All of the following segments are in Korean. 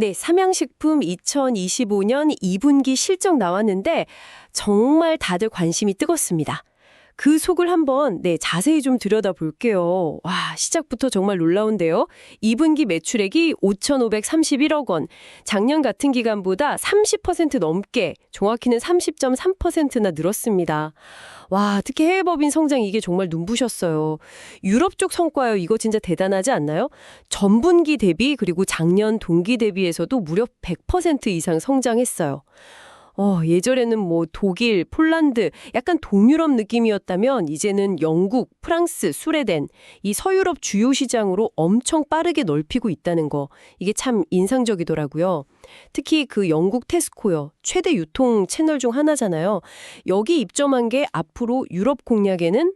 네, 삼양식품 2025년 2분기 실적 나왔는데 정말 다들 관심이 뜨겁습니다. 그 속을 한번 자세히 좀 들여다볼게요. 와, 시작부터 정말 놀라운데요. 2분기 매출액이 5,531억 원, 작년 같은 기간보다 30% 넘게, 정확히는 30.3%나 늘었습니다. 와, 특히 해외 법인 성장 이게 정말 눈부셨어요. 유럽 쪽 성과요. 이거 진짜 대단하지 않나요? 전분기 대비 그리고 작년 동기 대비에서도 무려 100% 이상 성장했어요. 예전에는 뭐 독일, 폴란드, 약간 동유럽 느낌이었다면 이제는 영국, 프랑스, 스웨덴, 이 서유럽 주요 시장으로 엄청 빠르게 넓히고 있다는 거. 이게 참 인상적이더라고요. 특히 그 영국 테스코요. 최대 유통 채널 중 하나잖아요. 여기 입점한 게 앞으로 유럽 공략에는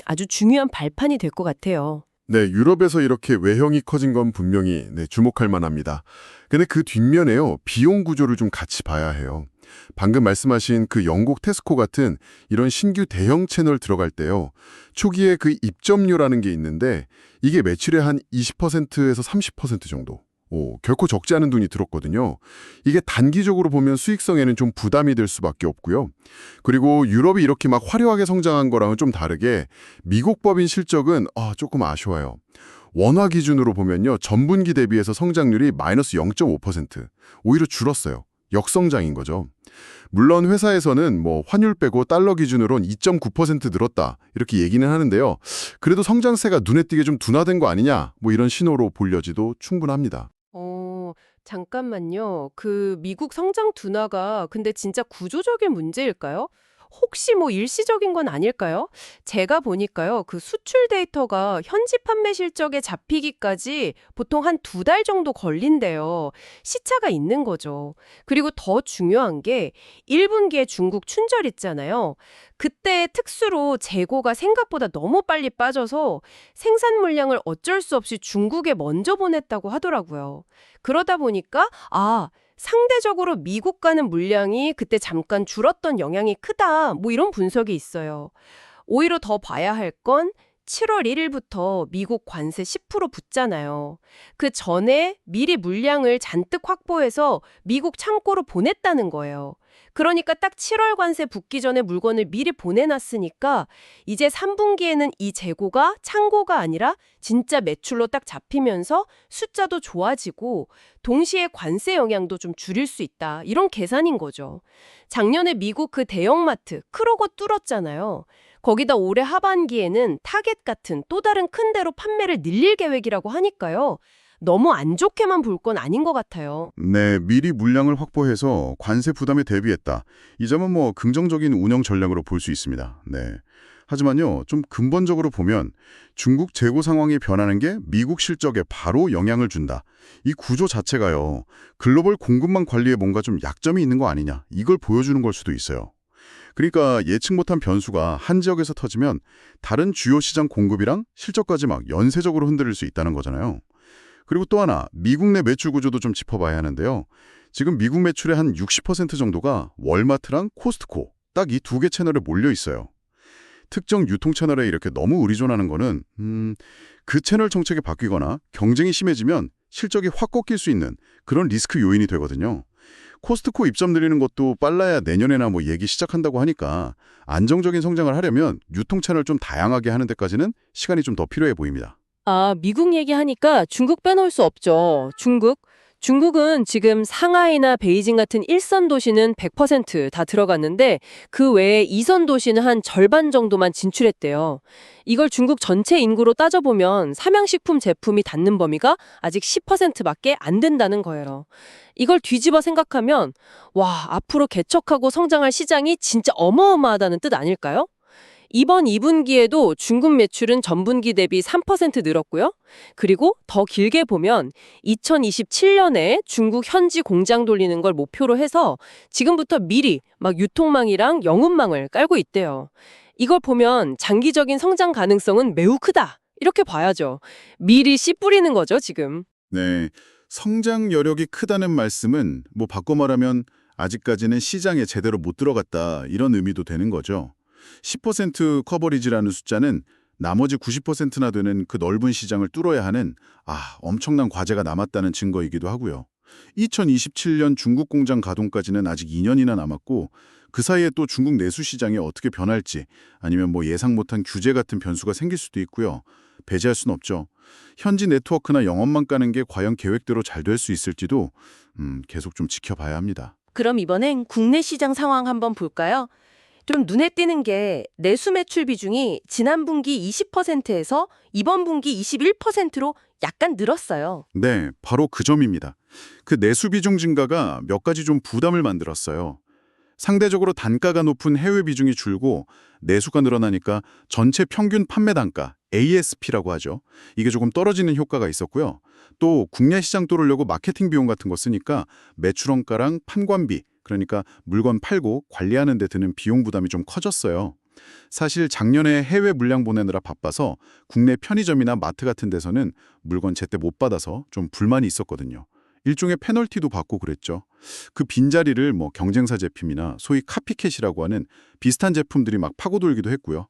아주 중요한 발판이 될 것 같아요. 네, 유럽에서 이렇게 외형이 커진 건 분명히 주목할 만합니다. 근데 그 뒷면에요, 비용 구조를 좀 같이 봐야 해요. 방금 말씀하신 그 영국 테스코 같은 이런 신규 대형 채널 들어갈 때요, 초기에 그 입점료라는 게 있는데 이게 매출의 한 20%에서 30% 정도. 결코 적지 않은 돈이 들었거든요. 이게 단기적으로 보면 수익성에는 좀 부담이 될 수밖에 없고요. 그리고 유럽이 이렇게 막 화려하게 성장한 거랑은 좀 다르게 미국 법인 실적은 조금 아쉬워요. 원화 기준으로 보면요, 전분기 대비해서 성장률이 마이너스 0.5%, 오히려 줄었어요. 역성장인 거죠. 물론 회사에서는 뭐 환율 빼고 달러 기준으론 2.9% 늘었다 이렇게 얘기는 하는데요. 그래도 성장세가 눈에 띄게 좀 둔화된 거 아니냐, 뭐 이런 신호로 볼려지도 충분합니다. 잠깐만요. 그 미국 성장 둔화가 근데 진짜 구조적인 문제일까요? 혹시 뭐 일시적인 건 아닐까요? 제가 보니까요. 그 수출 데이터가 현지 판매 실적에 잡히기까지 보통 한 2달 정도 걸린대요. 시차가 있는 거죠. 그리고 더 중요한 게 1분기에 중국 춘절 있잖아요. 그때 특수로 재고가 생각보다 너무 빨리 빠져서 생산 물량을 어쩔 수 없이 중국에 먼저 보냈다고 하더라고요. 그러다 보니까 상대적으로 미국 가는 물량이 그때 잠깐 줄었던 영향이 크다. 뭐 이런 분석이 있어요. 오히려 더 봐야 할 건 7월 1일부터 미국 관세 10% 붙잖아요. 그 전에 미리 물량을 잔뜩 확보해서 미국 창고로 보냈다는 거예요. 그러니까 딱 7월 관세 붙기 전에 물건을 미리 보내놨으니까 이제 3분기에는 이 재고가 창고가 아니라 진짜 매출로 딱 잡히면서 숫자도 좋아지고 동시에 관세 영향도 좀 줄일 수 있다. 이런 계산인 거죠. 작년에 미국 그 대형마트 크로거 뚫었잖아요. 거기다 올해 하반기에는 타겟 같은 또 다른 큰 데로 판매를 늘릴 계획이라고 하니까요. 너무 안 좋게만 볼 건 아닌 것 같아요. 네, 미리 물량을 확보해서 관세 부담에 대비했다. 이 점은 뭐 긍정적인 운영 전략으로 볼 수 있습니다. 네. 하지만요, 좀 근본적으로 보면 중국 재고 상황이 변하는 게 미국 실적에 바로 영향을 준다. 이 구조 자체가요, 글로벌 공급망 관리에 뭔가 좀 약점이 있는 거 아니냐, 이걸 보여주는 걸 수도 있어요. 그러니까 예측 못한 변수가 한 지역에서 터지면 다른 주요 시장 공급이랑 실적까지 막 연쇄적으로 흔들릴 수 있다는 거잖아요. 그리고 또 하나, 미국 내 매출 구조도 좀 짚어봐야 하는데요. 지금 미국 매출의 한 60% 정도가 월마트랑 코스트코, 딱 이 2개 채널에 몰려 있어요. 특정 유통 채널에 이렇게 너무 의존하는 거는 그 채널 정책이 바뀌거나 경쟁이 심해지면 실적이 확 꺾일 수 있는 그런 리스크 요인이 되거든요. 코스트코 입점 늘리는 것도 빨라야 내년에나 뭐 얘기 시작한다고 하니까 안정적인 성장을 하려면 유통 채널 좀 다양하게 하는 데까지는 시간이 좀 더 필요해 보입니다. 미국 얘기하니까 중국 빼놓을 수 없죠. 중국은 지금 상하이나 베이징 같은 1선 도시는 100%다 들어갔는데 그 외에 2선 도시는 한 절반 정도만 진출했대요. 이걸 중국 전체 인구로 따져보면 삼양식품 제품이 닿는 범위가 아직 10%밖에 안 된다는 거예요. 이걸 뒤집어 생각하면 앞으로 개척하고 성장할 시장이 진짜 어마어마하다는 뜻 아닐까요? 이번 2분기에도 중국 매출은 전분기 대비 3% 늘었고요. 그리고 더 길게 보면 2027년에 중국 현지 공장 돌리는 걸 목표로 해서 지금부터 미리 막 유통망이랑 영업망을 깔고 있대요. 이걸 보면 장기적인 성장 가능성은 매우 크다. 이렇게 봐야죠. 미리 씨 뿌리는 거죠, 지금. 네, 성장 여력이 크다는 말씀은 뭐 바꿔 말하면 아직까지는 시장에 제대로 못 들어갔다 이런 의미도 되는 거죠. 10% 커버리지라는 숫자는 나머지 90%나 되는 그 넓은 시장을 뚫어야 하는 엄청난 과제가 남았다는 증거이기도 하고요. 2027년 중국 공장 가동까지는 아직 2년이나 남았고 그 사이에 또 중국 내수 시장이 어떻게 변할지 아니면 뭐 예상 못한 규제 같은 변수가 생길 수도 있고요. 배제할 수는 없죠. 현지 네트워크나 영업만 까는 게 과연 계획대로 잘 될 수 있을지도 계속 좀 지켜봐야 합니다. 그럼 이번엔 국내 시장 상황 한번 볼까요? 좀 눈에 띄는 게 내수 매출 비중이 지난 분기 20%에서 이번 분기 21%로 약간 늘었어요. 네, 바로 그 점입니다. 그 내수 비중 증가가 몇 가지 좀 부담을 만들었어요. 상대적으로 단가가 높은 해외 비중이 줄고 내수가 늘어나니까 전체 평균 판매 단가, ASP라고 하죠. 이게 조금 떨어지는 효과가 있었고요. 또 국내 시장 뚫으려고 마케팅 비용 같은 거 쓰니까 매출 원가랑 판관비, 그러니까 물건 팔고 관리하는 데 드는 비용 부담이 좀 커졌어요. 사실 작년에 해외 물량 보내느라 바빠서 국내 편의점이나 마트 같은 데서는 물건 제때 못 받아서 좀 불만이 있었거든요. 일종의 페널티도 받고 그랬죠. 그 빈자리를 뭐 경쟁사 제품이나 소위 카피캣이라고 하는 비슷한 제품들이 막 파고들기도 했고요.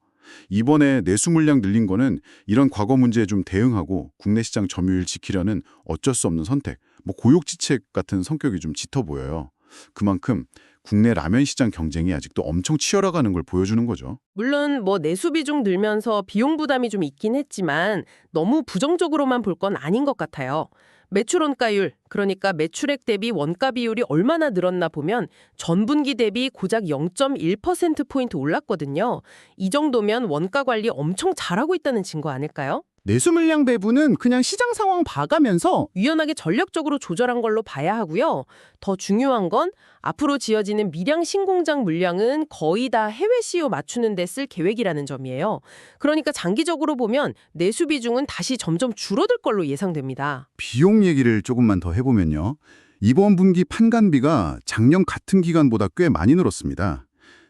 이번에 내수 물량 늘린 거는 이런 과거 문제에 좀 대응하고 국내 시장 점유율 지키려는 어쩔 수 없는 선택, 뭐 고육지책 같은 성격이 좀 짙어 보여요. 그만큼 국내 라면 시장 경쟁이 아직도 엄청 치열해가는 걸 보여주는 거죠. 물론 뭐 내수 비중 늘면서 비용 부담이 좀 있긴 했지만 너무 부정적으로만 볼 건 아닌 것 같아요. 매출 원가율, 그러니까 매출액 대비 원가 비율이 얼마나 늘었나 보면 전분기 대비 고작 0.1%포인트 올랐거든요. 이 정도면 원가 관리 엄청 잘하고 있다는 증거 아닐까요? 내수 물량 배분은 그냥 시장 상황 봐가면서 유연하게 전략적으로 조절한 걸로 봐야 하고요. 더 중요한 건 앞으로 지어지는 밀양 신공장 물량은 거의 다 해외 시효 맞추는 데 쓸 계획이라는 점이에요. 그러니까 장기적으로 보면 내수 비중은 다시 점점 줄어들 걸로 예상됩니다. 비용 얘기를 조금만 더 해보면요. 이번 분기 판관비가 작년 같은 기간보다 꽤 많이 늘었습니다.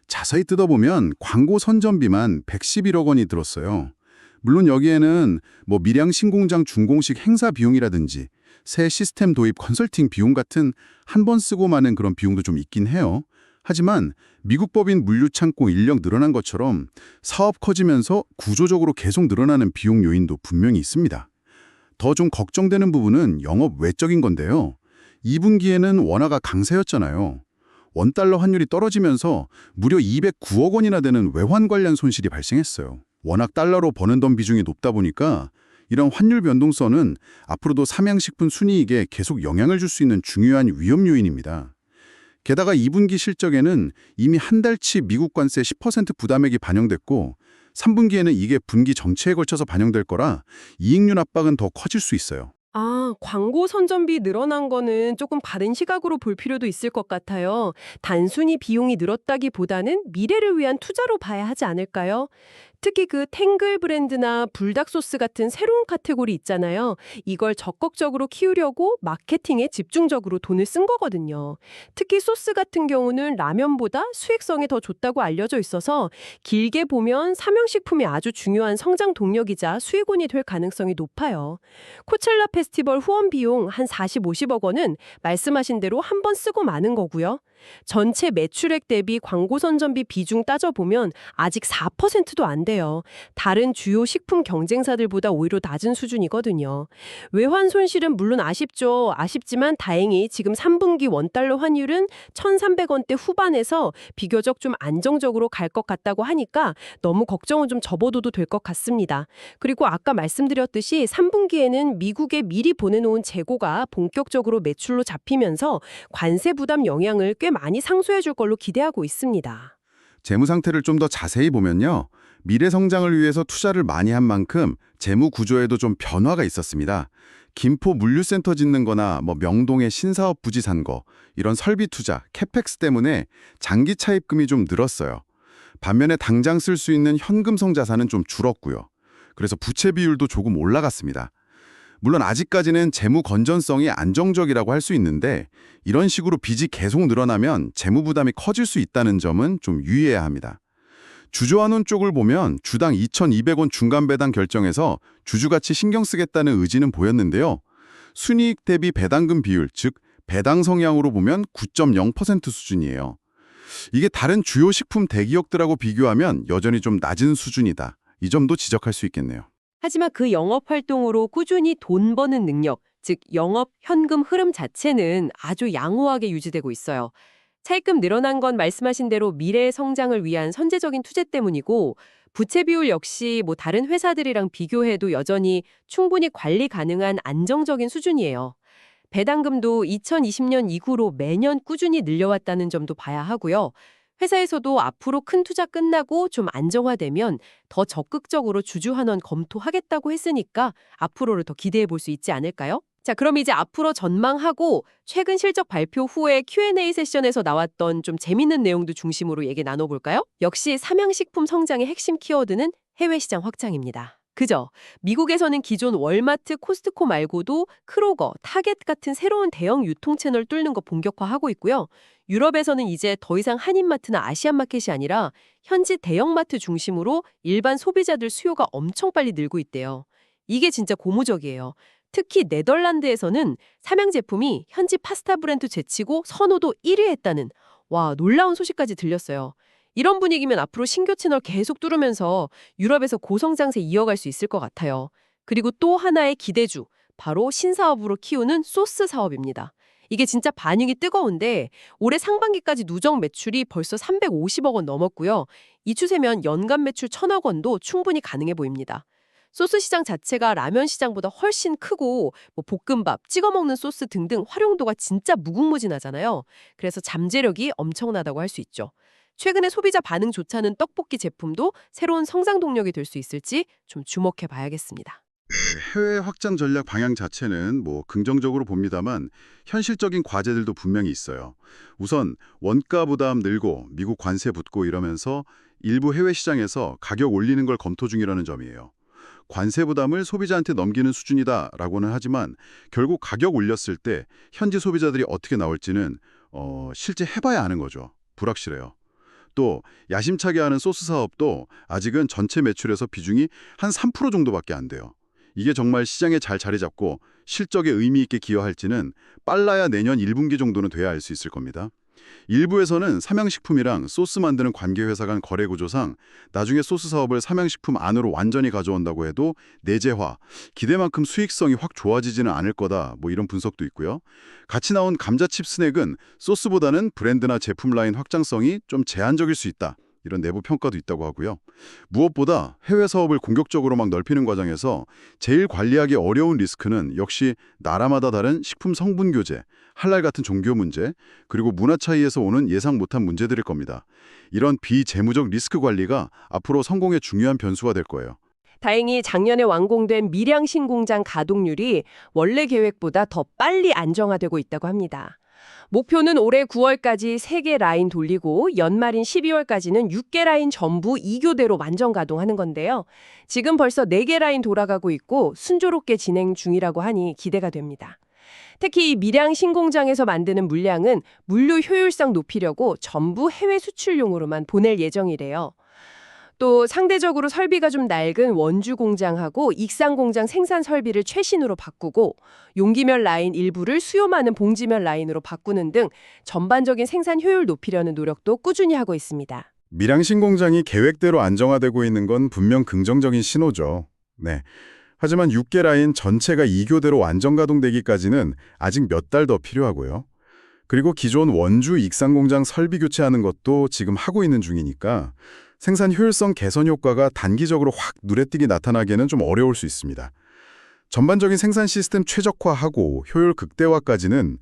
자세히 뜯어보면 광고 선전비만 111억 원이 들었어요. 물론 여기에는 뭐 밀양 신공장 준공식 행사 비용이라든지 새 시스템 도입 컨설팅 비용 같은 한 번 쓰고 마는 그런 비용도 좀 있긴 해요. 하지만 미국 법인 물류창고 인력 늘어난 것처럼 사업 커지면서 구조적으로 계속 늘어나는 비용 요인도 분명히 있습니다. 더 좀 걱정되는 부분은 영업 외적인 건데요. 2분기에는 원화가 강세였잖아요. 원달러 환율이 떨어지면서 무려 209억 원이나 되는 외환 관련 손실이 발생했어요. 워낙 달러로 버는 돈 비중이 높다 보니까 이런 환율 변동성은 앞으로도 삼양식품 순이익에 계속 영향을 줄 수 있는 중요한 위험 요인입니다. 게다가 2분기 실적에는 이미 한 달치 미국 관세 10% 부담액이 반영됐고 3분기에는 이게 분기 전체에 걸쳐서 반영될 거라 이익률 압박은 더 커질 수 있어요. 아, 광고 선전비 늘어난 거는 조금 다른 시각으로 볼 필요도 있을 것 같아요. 단순히 비용이 늘었다기보다는 미래를 위한 투자로 봐야 하지 않을까요? 특히 그 탱글 브랜드나 불닭 소스 같은 새로운 카테고리 있잖아요. 이걸 적극적으로 키우려고 마케팅에 집중적으로 돈을 쓴 거거든요. 특히 소스 같은 경우는 라면보다 수익성이 더 좋다고 알려져 있어서 길게 보면 삼양식품이 아주 중요한 성장 동력이자 수익원이 될 가능성이 높아요. 코첼라 페스티벌 후원 비용 한 40, 50억 원은 말씀하신 대로 한 번 쓰고 마는 거고요. 전체 매출액 대비 광고 선전비 비중 따져보면 아직 4%도 안 돼요. 다른 주요 식품 경쟁사들보다 오히려 낮은 수준이거든요. 외환 손실은 물론 아쉽죠. 아쉽지만 다행히 지금 3분기 원달러 환율은 1,300원대 후반에서 비교적 좀 안정적으로 갈 것 같다고 하니까 너무 걱정은 좀 접어둬도 될 것 같습니다. 그리고 아까 말씀드렸듯이 3분기에는 미국에 미리 보내놓은 재고가 본격적으로 매출로 잡히면서 관세 부담 영향을 꽤 많이 상쇄해 줄 걸로 기대하고 있습니다. 재무 상태를 좀 더 자세히 보면요. 미래 성장을 위해서 투자를 많이 한 만큼 재무 구조에도 좀 변화가 있었습니다. 김포 물류센터 짓는 거나 뭐 명동에 신사업 부지 산 거, 이런 설비 투자, 캐펙스 때문에 장기 차입금이 좀 늘었어요. 반면에 당장 쓸 수 있는 현금성 자산은 좀 줄었고요. 그래서 부채 비율도 조금 올라갔습니다. 물론 아직까지는 재무 건전성이 안정적이라고 할 수 있는데 이런 식으로 빚이 계속 늘어나면 재무 부담이 커질 수 있다는 점은 좀 유의해야 합니다. 주주환원 쪽을 보면 주당 2,200원 중간 배당 결정해서 주주가치 신경 쓰겠다는 의지는 보였는데요. 순이익 대비 배당금 비율, 즉 배당 성향으로 보면 9.0% 수준이에요. 이게 다른 주요 식품 대기업들하고 비교하면 여전히 좀 낮은 수준이다. 이 점도 지적할 수 있겠네요. 하지만 그 영업 활동으로 꾸준히 돈 버는 능력, 즉 영업 현금 흐름 자체는 아주 양호하게 유지되고 있어요. 차입금 늘어난 건 말씀하신 대로 미래의 성장을 위한 선제적인 투자 때문이고 부채 비율 역시 다른 회사들이랑 비교해도 여전히 충분히 관리 가능한 안정적인 수준이에요. 배당금도 2020년 이후로 매년 꾸준히 늘려왔다는 점도 봐야 하고요. 회사에서도 앞으로 큰 투자 끝나고 좀 안정화되면 더 적극적으로 주주환원 검토하겠다고 했으니까 앞으로를 더 기대해 볼 수 있지 않을까요? 자, 그럼 이제 앞으로 전망하고 최근 실적 발표 후에 Q&A 세션에서 나왔던 좀 재밌는 내용도 중심으로 얘기 나눠볼까요? 역시 삼양식품 성장의 핵심 키워드는 해외 시장 확장입니다. 그죠? 미국에서는 기존 월마트, 코스트코 말고도 크로거, 타겟 같은 새로운 대형 유통 채널 뚫는 거 본격화하고 있고요. 유럽에서는 이제 더 이상 한인마트나 아시안마켓이 아니라 현지 대형마트 중심으로 일반 소비자들 수요가 엄청 빨리 늘고 있대요. 이게 진짜 고무적이에요. 특히 네덜란드에서는 삼양 제품이 현지 파스타 브랜드 제치고 선호도 1위 했다는 놀라운 소식까지 들렸어요. 이런 분위기면 앞으로 신규 채널 계속 뚫으면서 유럽에서 고성장세 이어갈 수 있을 것 같아요. 그리고 또 하나의 기대주, 바로 신사업으로 키우는 소스 사업입니다. 이게 진짜 반응이 뜨거운데 올해 상반기까지 누적 매출이 벌써 350억 원 넘었고요. 이 추세면 연간 매출 1,000억 원도 충분히 가능해 보입니다. 소스 시장 자체가 라면 시장보다 훨씬 크고 볶음밥, 찍어 먹는 소스 등등 활용도가 진짜 무궁무진하잖아요. 그래서 잠재력이 엄청나다고 할 수 있죠. 최근에 소비자 반응 좋다는 떡볶이 제품도 새로운 성장 동력이 될 수 있을지 좀 주목해 봐야겠습니다. 해외 확장 전략 방향 자체는 긍정적으로 봅니다만 현실적인 과제들도 분명히 있어요. 우선 원가 부담 늘고 미국 관세 붙고 이러면서 일부 해외 시장에서 가격 올리는 걸 검토 중이라는 점이에요. 관세 부담을 소비자한테 넘기는 수준이다라고는 하지만 결국 가격 올렸을 때 현지 소비자들이 어떻게 나올지는 실제 해봐야 아는 거죠. 불확실해요. 또 야심차게 하는 소스 사업도 아직은 전체 매출에서 비중이 한 3% 정도밖에 안 돼요. 이게 정말 시장에 잘 자리 잡고 실적에 의미 있게 기여할지는 빨라야 내년 1분기 정도는 돼야 알 수 있을 겁니다. 일부에서는 삼양식품이랑 소스 만드는 관계회사 간 거래 구조상 나중에 소스 사업을 삼양식품 안으로 완전히 가져온다고 해도 내재화, 기대만큼 수익성이 확 좋아지지는 않을 거다 이런 분석도 있고요. 같이 나온 감자칩 스낵은 소스보다는 브랜드나 제품 라인 확장성이 좀 제한적일 수 있다. 이런 내부 평가도 있다고 하고요. 무엇보다 해외 사업을 공격적으로 막 넓히는 과정에서 제일 관리하기 어려운 리스크는 역시 나라마다 다른 식품 성분 교제, 할랄 같은 종교 문제, 그리고 문화 차이에서 오는 예상 못한 문제들일 겁니다. 이런 비재무적 리스크 관리가 앞으로 성공의 중요한 변수가 될 거예요. 다행히 작년에 완공된 밀양 신공장 가동률이 원래 계획보다 더 빨리 안정화되고 있다고 합니다. 목표는 올해 9월까지 3개 라인 돌리고 연말인 12월까지는 6개 라인 전부 2교대로 만정 가동하는 건데요. 지금 벌써 4개 라인 돌아가고 있고 순조롭게 진행 중이라고 하니 기대가 됩니다. 특히 이 밀양 신공장에서 만드는 물량은 물류 효율성 높이려고 전부 해외 수출용으로만 보낼 예정이래요. 또 상대적으로 설비가 좀 낡은 원주 공장하고 익산 공장 생산 설비를 최신으로 바꾸고 용기면 라인 일부를 수요 많은 봉지면 라인으로 바꾸는 등 전반적인 생산 효율 높이려는 노력도 꾸준히 하고 있습니다. 밀양 신공장이 계획대로 안정화되고 있는 건 분명 긍정적인 신호죠. 네. 하지만 6개 라인 전체가 2교대로 완전 가동되기까지는 아직 몇 달 더 필요하고요. 그리고 기존 원주 익산 공장 설비 교체하는 것도 지금 하고 있는 중이니까 생산 효율성 개선 효과가 단기적으로 확 눈에 띄게 나타나기에는 좀 어려울 수 있습니다. 전반적인 생산 시스템 최적화하고 효율 극대화까지는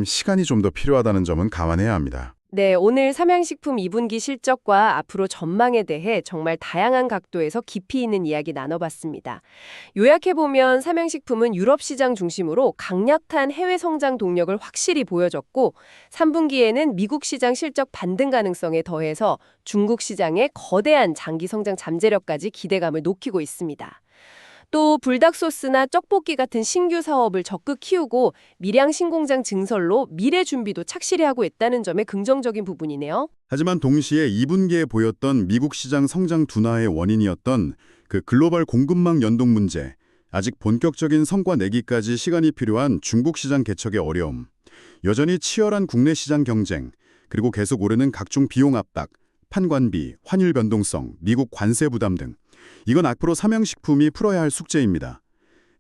시간이 좀 더 필요하다는 점은 감안해야 합니다. 네, 오늘 삼양식품 2분기 실적과 앞으로 전망에 대해 정말 다양한 각도에서 깊이 있는 이야기 나눠봤습니다. 요약해보면 삼양식품은 유럽 시장 중심으로 강력한 해외 성장 동력을 확실히 보여줬고 3분기에는 미국 시장 실적 반등 가능성에 더해서 중국 시장의 거대한 장기 성장 잠재력까지 기대감을 높이고 있습니다. 또 불닭소스나 떡볶이 같은 신규 사업을 적극 키우고 밀양 신공장 증설로 미래 준비도 착실히 하고 있다는 점에 긍정적인 부분이네요. 하지만 동시에 2분기에 보였던 미국 시장 성장 둔화의 원인이었던 그 글로벌 공급망 연동 문제, 아직 본격적인 성과 내기까지 시간이 필요한 중국 시장 개척의 어려움, 여전히 치열한 국내 시장 경쟁, 그리고 계속 오르는 각종 비용 압박, 판관비, 환율 변동성, 미국 관세 부담 등 이건 앞으로 삼양식품이 풀어야 할 숙제입니다.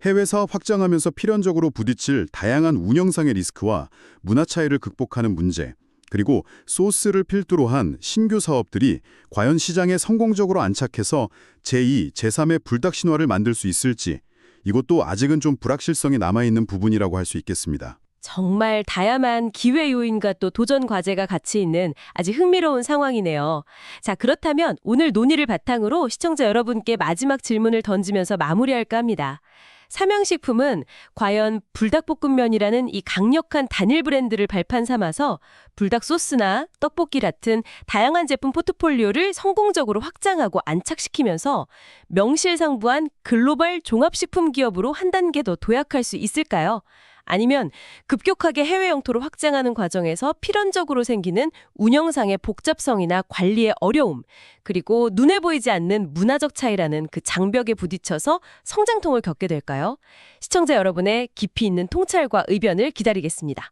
해외 사업 확장하면서 필연적으로 부딪힐 다양한 운영상의 리스크와 문화 차이를 극복하는 문제, 그리고 소스를 필두로 한 신규 사업들이 과연 시장에 성공적으로 안착해서 제2, 제3의 불닭 신화를 만들 수 있을지, 이것도 아직은 좀 불확실성이 남아있는 부분이라고 할 수 있겠습니다. 정말 다양한 기회 요인과 또 도전 과제가 같이 있는 아주 흥미로운 상황이네요. 자, 그렇다면 오늘 논의를 바탕으로 시청자 여러분께 마지막 질문을 던지면서 마무리할까 합니다. 삼양식품은 과연 불닭볶음면이라는 이 강력한 단일 브랜드를 발판 삼아서 불닭 소스나 떡볶이 같은 다양한 제품 포트폴리오를 성공적으로 확장하고 안착시키면서 명실상부한 글로벌 종합식품 기업으로 한 단계 더 도약할 수 있을까요? 아니면 급격하게 해외 영토로 확장하는 과정에서 필연적으로 생기는 운영상의 복잡성이나 관리의 어려움, 그리고 눈에 보이지 않는 문화적 차이라는 그 장벽에 부딪혀서 성장통을 겪게 될까요? 시청자 여러분의 깊이 있는 통찰과 의견을 기다리겠습니다.